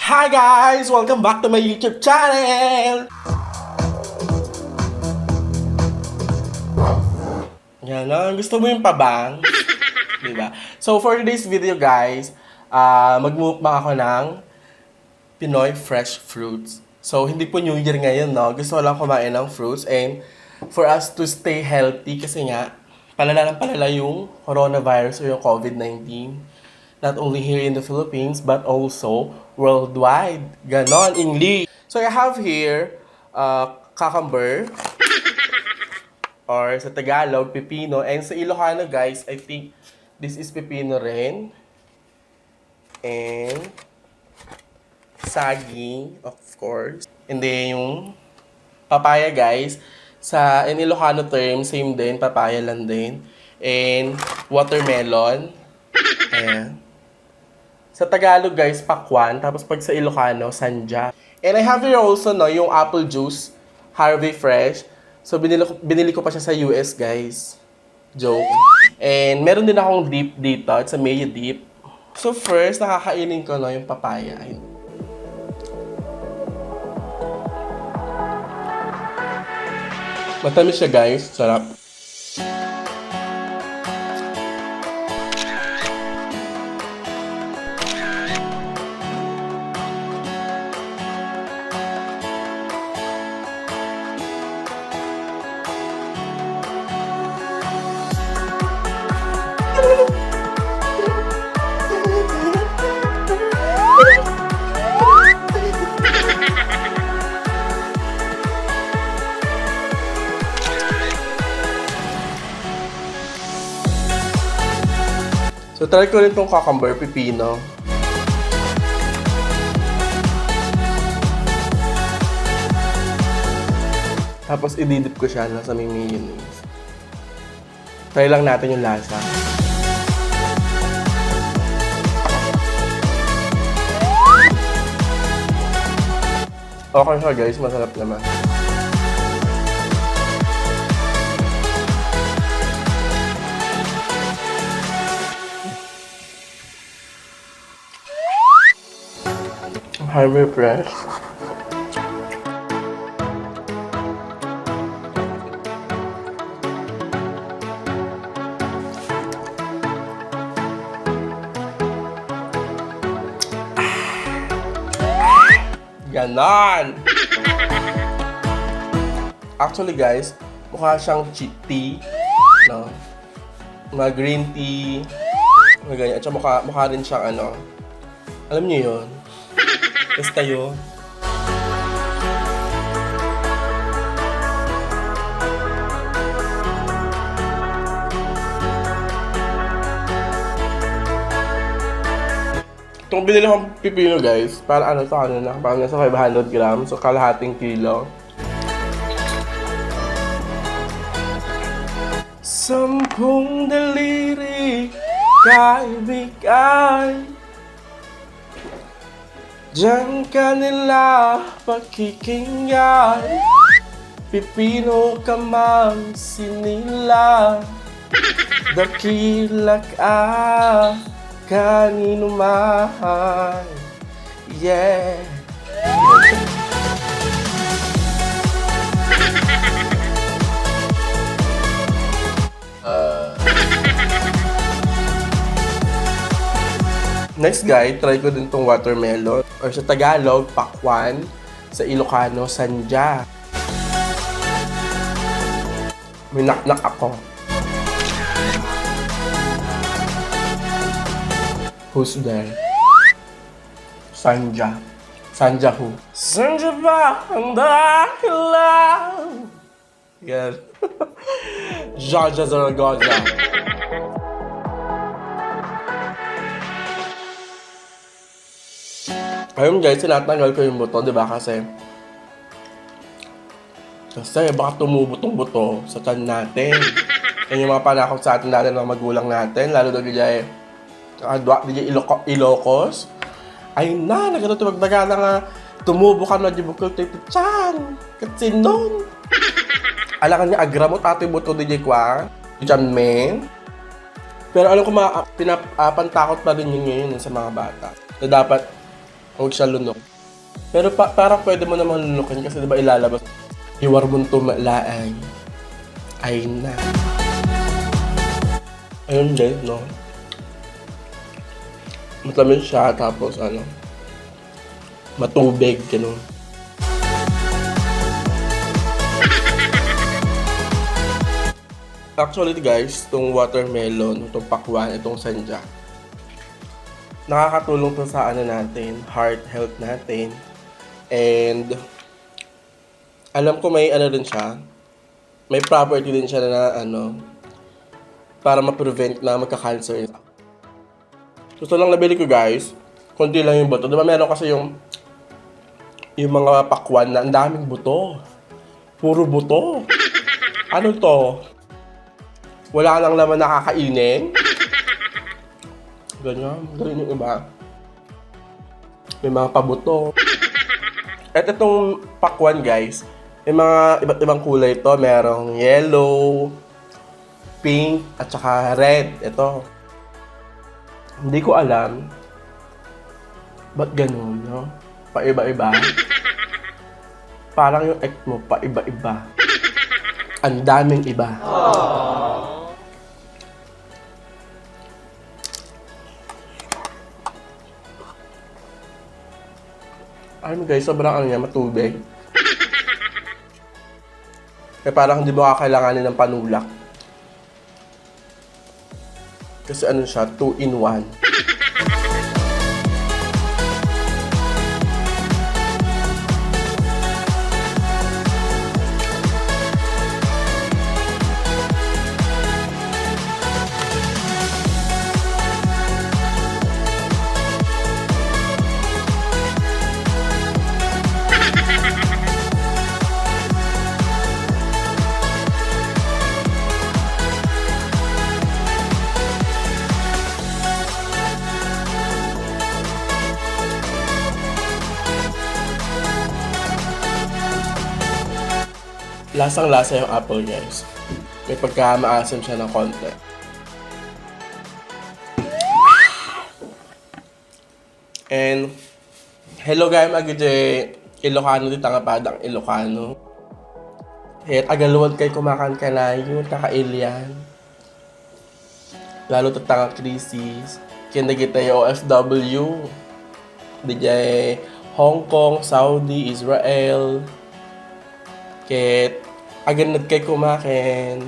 Hi guys! Welcome back to my YouTube channel! Yan na, gusto mo yung pabang? Diba? So for today's video guys, magmumukbang ako ng Pinoy fresh fruits. So hindi po New Year ngayon, no? Gusto ko lang kumain ng fruits and for us to stay healthy kasi nga, palala ng palala yung coronavirus o yung COVID-19. Not only here in the Philippines, but also worldwide. Ganon, English. So I have here cucumber, or sa Tagalog, pepino. And sa Ilocano, guys, I think this is pepino rin. And saging, of course. And then yung papaya, guys. In Ilocano term, same din, papaya lang din. And watermelon. Ayan. Sa Tagalog, guys, pakwan. Tapos pag sa Ilocano, sanja. And I have here also, no, yung apple juice, Harvey Fresh. So, binili ko pa siya sa US, guys. Joke. And meron din akong dip dito. It's a mayo dip. So, first, nakakainin ko, no, yung papaya. Ayun. Matamis siya, guys. Sarap. So, try ko rin itong cucumber, pepino. Tapos, ididip ko siya sa may mayonnaise. Try lang natin yung lasa. Okay siya, guys. Masarap naman. Harvey Fresh. Ganon! Actually guys, mukha siyang tea, no? Mga green tea, mga ganyan. At saka mukha rin siyang ano, alam niyo yun? Basta yun. Itong binili kong pipino guys, para ano sa kanila, parang nasa 500 grams, so kalahating kilo. Sampung daliri kaibigay, diyan ka nila pakikinggan, pipino ka mang sinila, dakilak kanino man, yeah. Next guy, try ko din tong watermelon. Or sa Tagalog, pakwan. Sa Ilocano, sanja. May knock-knock ako. Who's there? Sanja. Sanja who? Sanja ba ang dahilan? Yan. Jaja Zaragoza. Ayun guys, tinatanggal ko yung buto, di ba? Kasi baka tumubutong buto sa tiyan natin. Yan yung mga panakot sa atin natin ng magulang natin, lalo na DJ Ilocos. Ay na, nagkatutubag baga na nga, tumubo ka na di bukol tayo tiyan. Kasi nun. Alangan niya, agramot ato yung buto DJ Kwa. Diyan men. Pero alam ko, pinapantakot pa rin yun ngayon sa mga bata. Na dapat Huwag siya lunok. Pero parang pwede mo naman lunukin kasi diba ilalabas. Iwar mong tumalaan. Ay na. Ayun din, no? Matamis siya, tapos ano, matubig, gano'n. Actually guys, itong watermelon, itong pakwan, itong sanja, nakakatulong to sa ano natin, heart health natin. And alam ko may ano din siya, may property din siya na ano, para ma-prevent na magka-cancer. Gusto lang nabili ko guys, konti lang yung buto. Diba meron kasi yung mga pakwan na ang daming buto. Puro buto. Ano to? Wala lang naman nakakainin. Ganyan yung iba. May mga pabuto. At itong pakwan guys, may mga iba't ibang kulay ito. Merong yellow, pink, at saka red. Ito. Hindi ko alam. Ba't ganun, no? Paiba-iba. Parang yung egg mo, paiba-iba. Ang daming iba. Alam mo guys, sobrang ano niya, matubig. Kaya parang hindi mo kakailanganin ng panulak. Kasi ano siya, 2-in-1. Lasang-lasa yung apple guys. May pagka-maasim siya ng konti. And hello guys, magiging Ilocano di tangapadang Ilocano. Et agaluwag kay kumakan ka na yun, kakailian. Lalo tatanga krisis. Kaya kita yung OFW. Di Hong Kong, Saudi, Israel. Kaya aganad kay kumakin,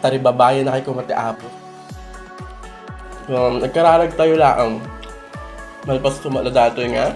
taribabayan na kay kumati apo. Nagkararag tayo lang. Malpas tumala dato nga.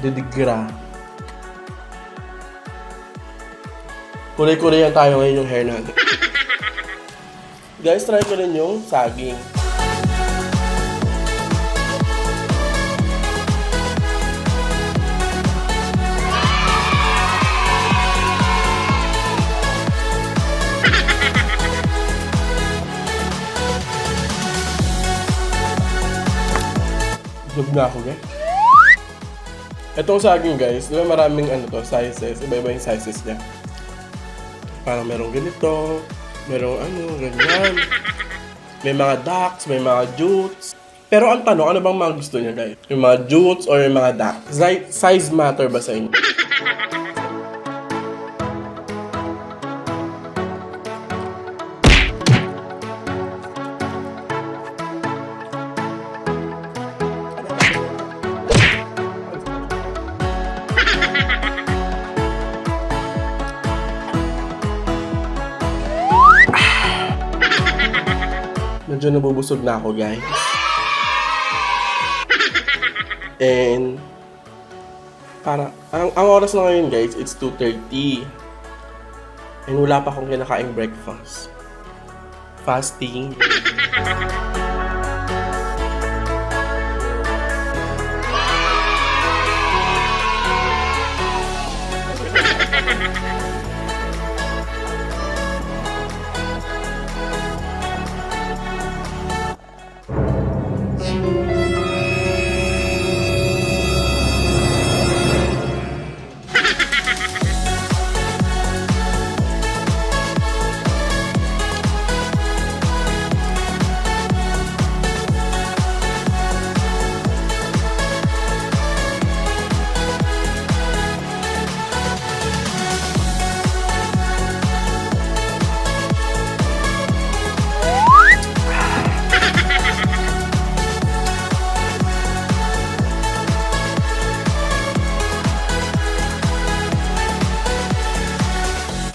Didigra. Kulay-kulay tayo ngayon yung hair natin. Guys, try ko rin yung saging. Lug na ako, guys. Itong saging, guys, di ba maraming ano to, sizes, iba-iba yung sizes niya. Parang merong ganito, merong ano, ganyan. May mga ducks, may mga jutes. Pero ang tanong, ano bang mga gusto niya, guys? Yung mga jutes or yung mga ducks? Size matter ba sa inyo? Medyo nabubusog na ako, guys. And ang oras na ngayon, guys, it's 2:30. And wala pa akong kinakaing breakfast. Fasting.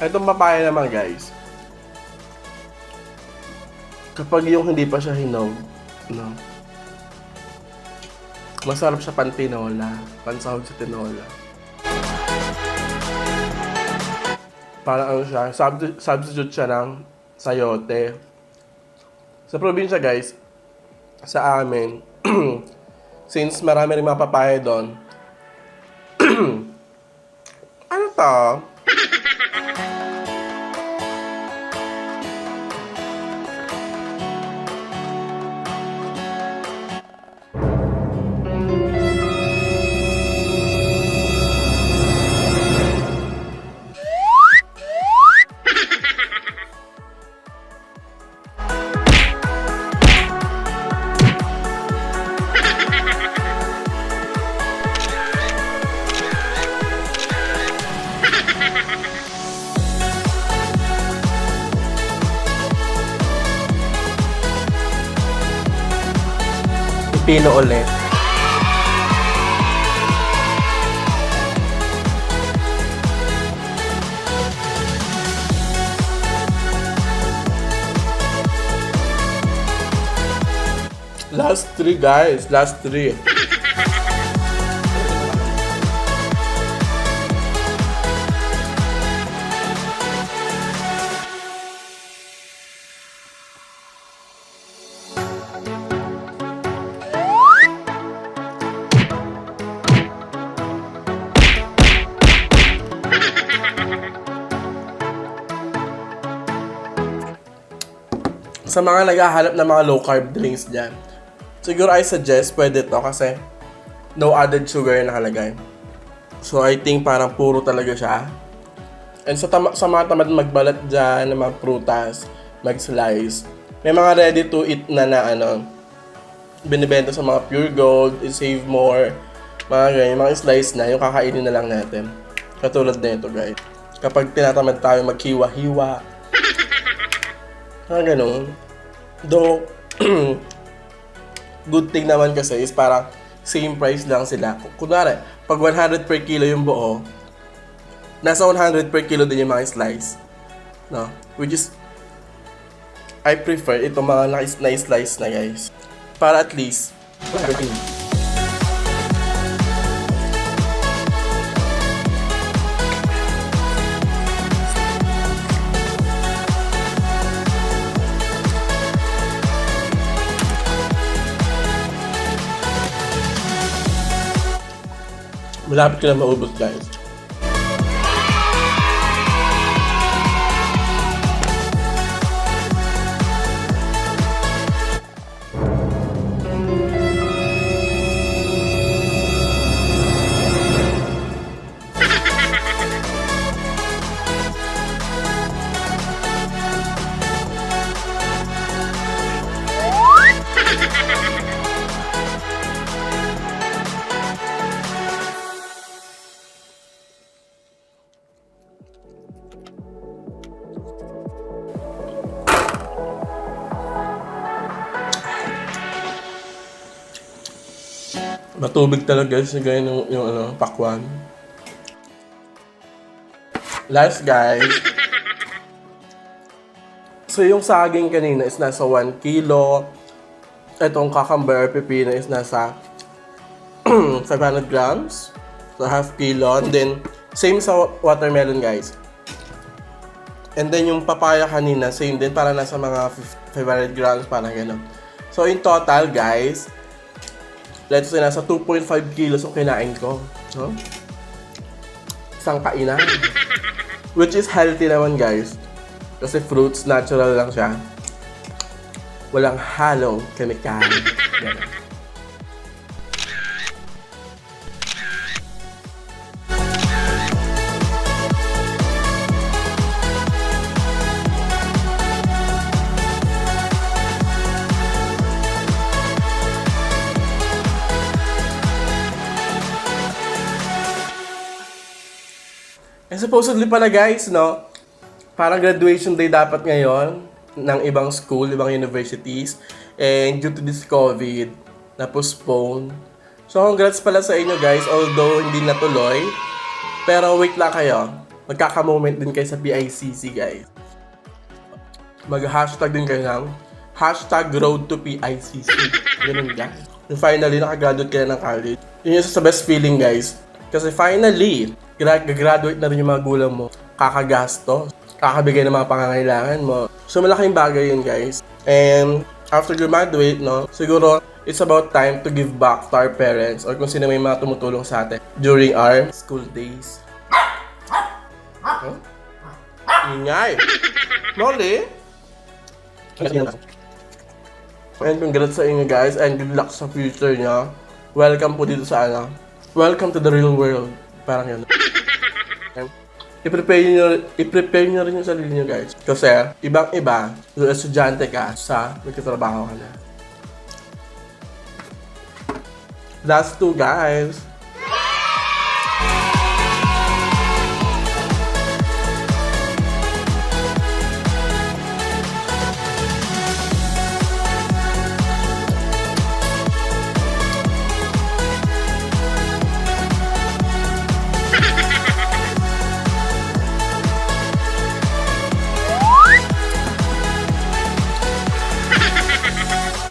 Itong papaya naman guys, kapag yung hindi pa siya hinog, no, masarap siya pan-tinola, pansahog sa tinola. Parang ano siya, substitute siya ng sayote. Sa probinsya guys, sa amin, since marami rin mga papaya doon, ano to? Pino ulit. Last 3 guys, last 3. Sa mga naghahanap ng mga low carb drinks dyan, siguro I suggest pwede to kasi no added sugar na nakalagay. So I think parang puro talaga siya. And sa mga tamad magbalat dyan ng mga prutas, mag-slice, may mga ready to eat na ano, binibenta sa mga Pure Gold, i-save more, mga ganyan, mga slice na, yung kakainin na lang natin. Katulad na ito guys. Kapag tinatamad tayo maghiwa-hiwa, ganun. Though, good thing naman kasi is parang same price lang sila. Kunwari, pag 100 per kilo yung buo, nasa 100 per kilo din yung mga slice. No? Which is, I prefer itong mga na-slice na guys. Para at least, malapit ka na maubos guys. Matubig talaga guys, gaya yung ano, pakwan. Last guys. So yung saging kanina is nasa 1 kilo. Itong cucumber pepino is nasa 500 grams. So half kilo. And then, same sa watermelon guys. And then yung papaya kanina, same din, para nasa mga 500 grams, parang gano'n. So in total guys, let's say nasa 2.5 kilos ang kinain ko. No? Isang kainan. Which is healthy naman guys. Kasi fruits, natural lang siya. Walang halong chemical. And supposedly pala guys, no, parang graduation day dapat ngayon ng ibang school, ibang universities. And due to this COVID, na-postpone. So congrats pala sa inyo guys, although hindi natuloy. Pero wait lang kayo. magkaka-moment din kayo sa PICC, guys. Mag-hashtag din kayo ng hashtag road to PICC. Ganun, guys. And finally, nakagraduate kayo ng college. Yun yung sa best feeling, guys. Kasi finally, graduate na rin yung mga gulang mo. Kakagasto, kakabigay ng mga pangangailangan mo. So, malaking bagay yun, guys. And after graduate, no, siguro, it's about time to give back to our parents or kung sino may mga tumutulong sa atin during our school days. Huh? Ingay! Molly? And congrats sa inyo, guys, and good luck sa future niya. Welcome po dito sa welcome to the real world. Parang yun. I-prepare nyo rin yung sarili nyo, guys. Kasi, ibang-iba, kung estudyante ka, nagtatrabaho ka na. Last two, guys.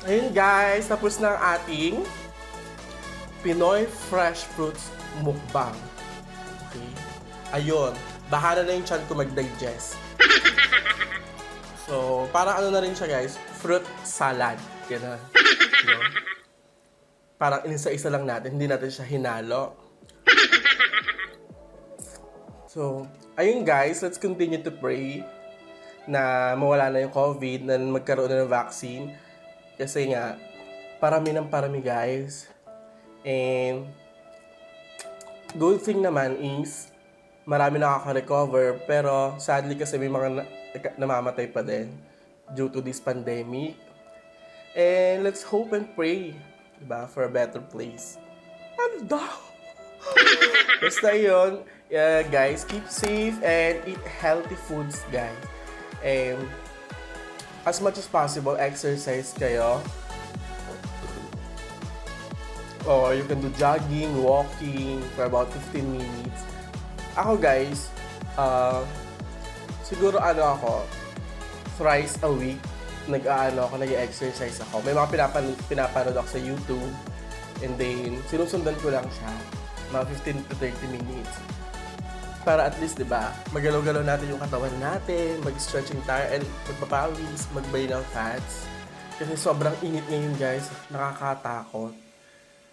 Ayun, guys, tapos na ang ating Pinoy Fresh Fruits Mukbang. Okay? Ayun. Bahala na yung chan ko mag-digest. So, parang ano na rin siya, guys. Fruit salad. Yan na. No? Parang inisa-isa lang natin. Hindi natin siya hinalo. So, ayun, guys. Let's continue to pray na mawala na yung COVID, na magkaroon na ng vaccine. Kasi nga, parami ng parami, guys. And good thing naman is marami nakaka-recover, pero sadly kasi may mga namamatay pa din due to this pandemic. And let's hope and pray, diba, for a better place. Ano daw? Basta yun, guys, keep safe and eat healthy foods, guys. And as much as possible, exercise kayo. Or you can do jogging, walking for about 15 minutes. Ako, guys, siguro ako, thrice a week, nag-exercise ako. May mga pinapanood ako sa YouTube. And then, sinusundan ko lang siya. Mga 15 to 30 minutes. Para at least, diba, magalaw-galaw natin yung katawan natin, mag-stretching tayo, and magpapawis, mag-burn ng fats. Kasi sobrang init ngayon, guys. Nakakatakot.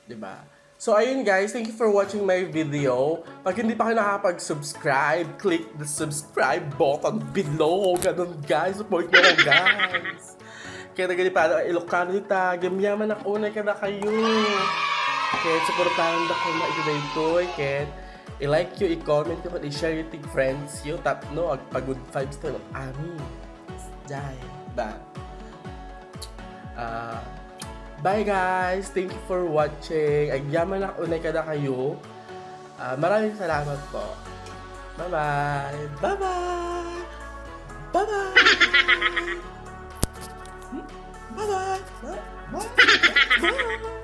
Diba? So, ayun, guys. Thank you for watching my video. Pag hindi pa kayo nakapag-subscribe, click the subscribe button below. Ganun, guys. Support nyo ako, guys. Kaya na ganyan pa, Ilocano dita. Gamyaman ako na kada kayo. Kaya supportahan na ko na ito. Kaya i-like nyo, i-comment nyo, i-share yung tig friends nyo. Tap, no, pag-good vibes to. Amin. Jai. Ba? Bye, guys! Thank you for watching. Agyaman na unay kada kayo. Maraming salamat po. Bye-bye! Bye-bye! Bye-bye! Bye-bye! Bye-bye! Bye!